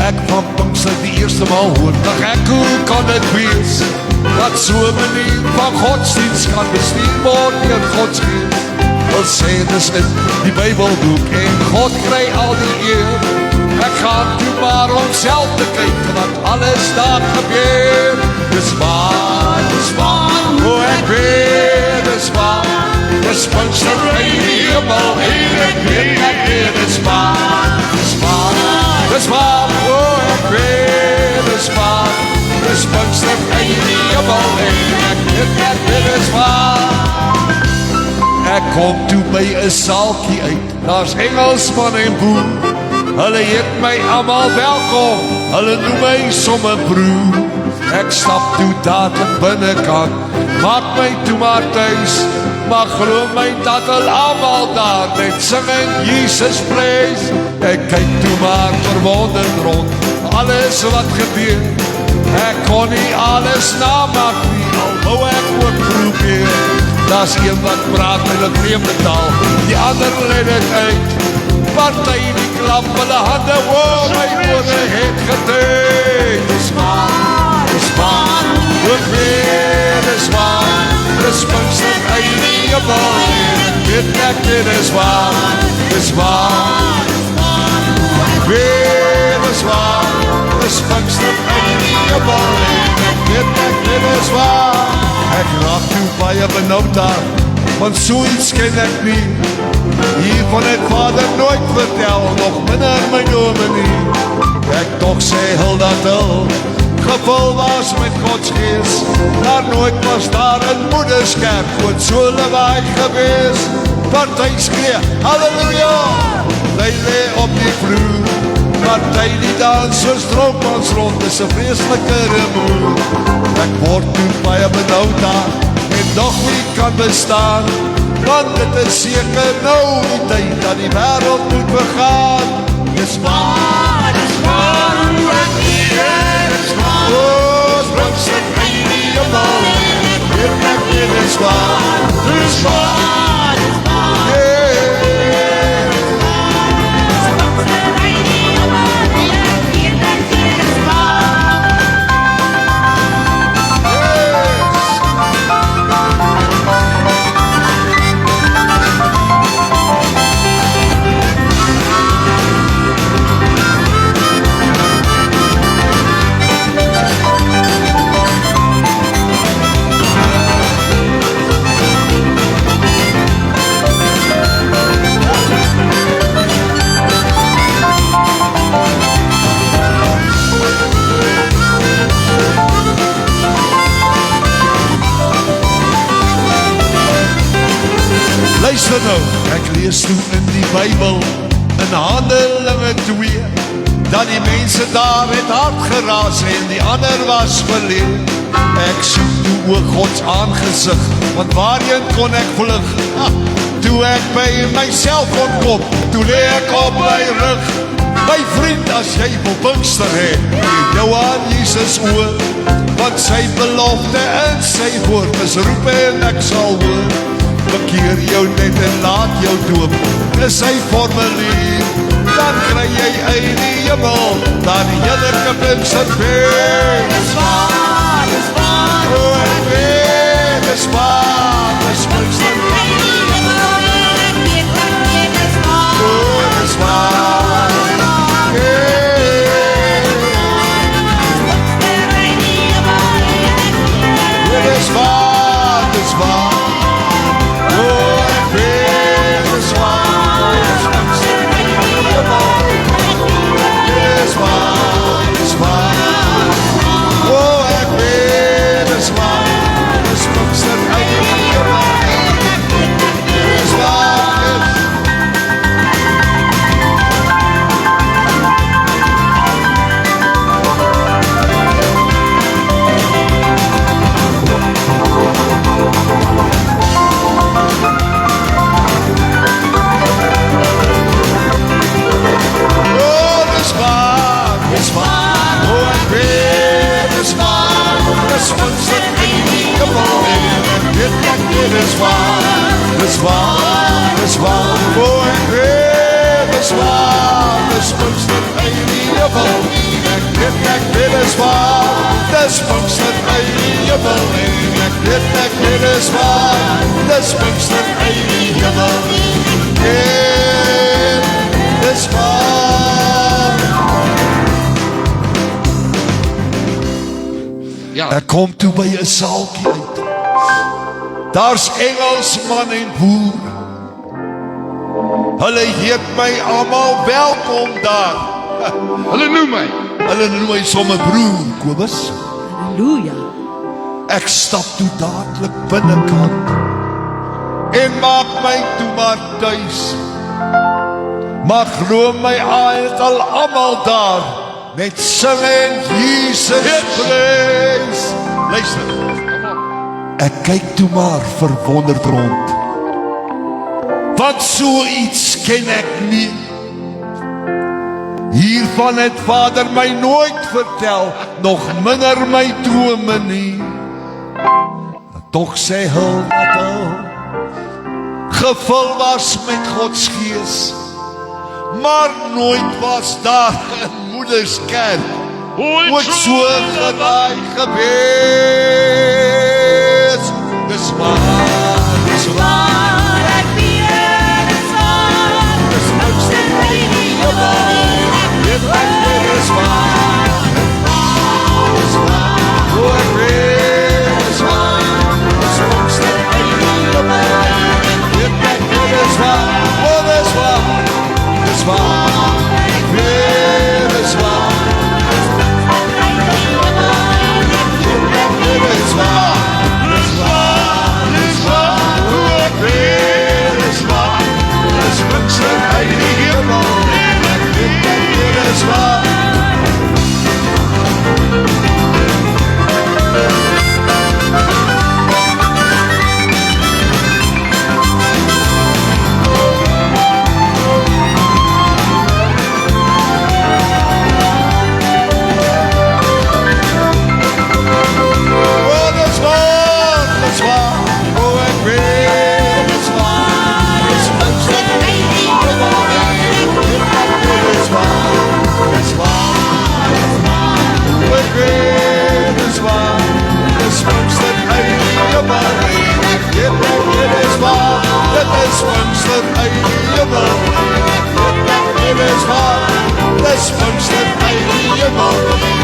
ek van Pinkster die eerste maal hoor, dag ek, hoe kan dit wees, dat so'n manier van godsdienst kan bestuur word deur Gods Gees? Wil sê dis in die Bybelboek en God kry al die eer. Ek gaan toe maar om self te kyk wat alles daar gebeur. Dis waar, o ek weet, dis waar, dis Pinkster in die hemel en ek weet, dis waar, o ek weet, dis waar, dis Pinkster in die hemel en ek weet, dis waar. Ek kom toe by 'n saaltjie uit, daar's Engelsman en boer. Hulle heet my almal welkom, hulle noem my sommer broer. Ek stap toe dadelik binnekant, maak my toe maar tuis, maar glo my dat hulle almal daar net sing in Jesus praise. Ek kyk toe maar verwonderd rond, alles wat gebeur. Ek kon nie alles namaak nie, al wou ek ook probeer. Daar's een wat praat in 'n vreemde taal, die ander lê dit uit. Party die klap hulle hande, o my oore het getuig. Dis waar, ook weer, dis waar, dis Pinkster uit die hemel en ek weet, dis waar, weer, dis waar, dis Pinkster uit die hemel en ek weet, dis waar. Ek raak toe baie benauwd daar, want so iets ken ek nie. Hiervan het Vader nooit vertel, nog minder my dominee. Ek toch sê Hilda Til, gevul was met Gods Gees, maar nooit was daar in moederskerk goed so lawaai gewees. Party skree, halleluja, hy lê op die vloer. Party die dans soos droomans rond, is 'n vreeslike remoer. Ek word toe baie benauwd daar, en nog nie kan bestaan, want dit is seker nou die tyd, dat die wêreld moet begaan. Dis waar, hoe ek hier is waar, o, Pinkster in die hemel, en ek weet, dis waar, Luister nou, ek lees toe in die Bybel, in Handelinge 2, dat die mense daar het hard geraas en die ander was verleer. Ek soek toe ook Gods aangesig, want waarheen kon ek vlug? Toe ek by myself ontkom, toe lê ek op my rug. My vriend, as jy wil Pinkster het, neem jou aan Jesus oor, want sy belofte en sy woord is roep en ek sal hoor. Bekeer jou net en laat jou doop, is sy formulier, dan kry jy uit die hemel, dan die heerlike Pinkster feest. Dis waar, o ek weet, dis waar, dis Pinkster in die hemel, en ek weet, dis waar, o dis waar, dis waar, dis waar. Dis waar, o ek weet, dis waar, dis Pinkster in die hemel. dis Pinkster uit die hemel en ek weet is waar, dis Pinkster uit die hemel en dis waar. Ja. Ek kom toe by 'n saaltjie uit. Daar's Engelsman en boer. Hulle heet my almal welkom daar. Hulle noem my. Hulle noem my sommer broer Kobus. Halleluja. Ek stap toe dadelik binnekant en maak my toe maar tuis. Maar glo my al almal daar net sing en Jesus prys. Luister. Ek kyk toe maar verwonderd rond. Want so iets ken ek nie. Hiervan het Vader my nooit vertel, nog minder my drome nie. Tog sê hy dat hy gevul was met Gods gees, maar nooit was daar 'n moederskerk ooit so gelaai gewees. Dis waar, dis waar, ek weet is waar, dis Pinkster uit die hemel. Dit is waar, dis waar, o ek weet is waar, dis Pinkster uit die hemel. Dit is waar, o dis waar, dis waar, ek weet is waar. Dit is waar, dis waar, dis waar, o ek weet is waar, dis Pinkster uit die hemel. Dit is waar. Pinkster uit die hemel.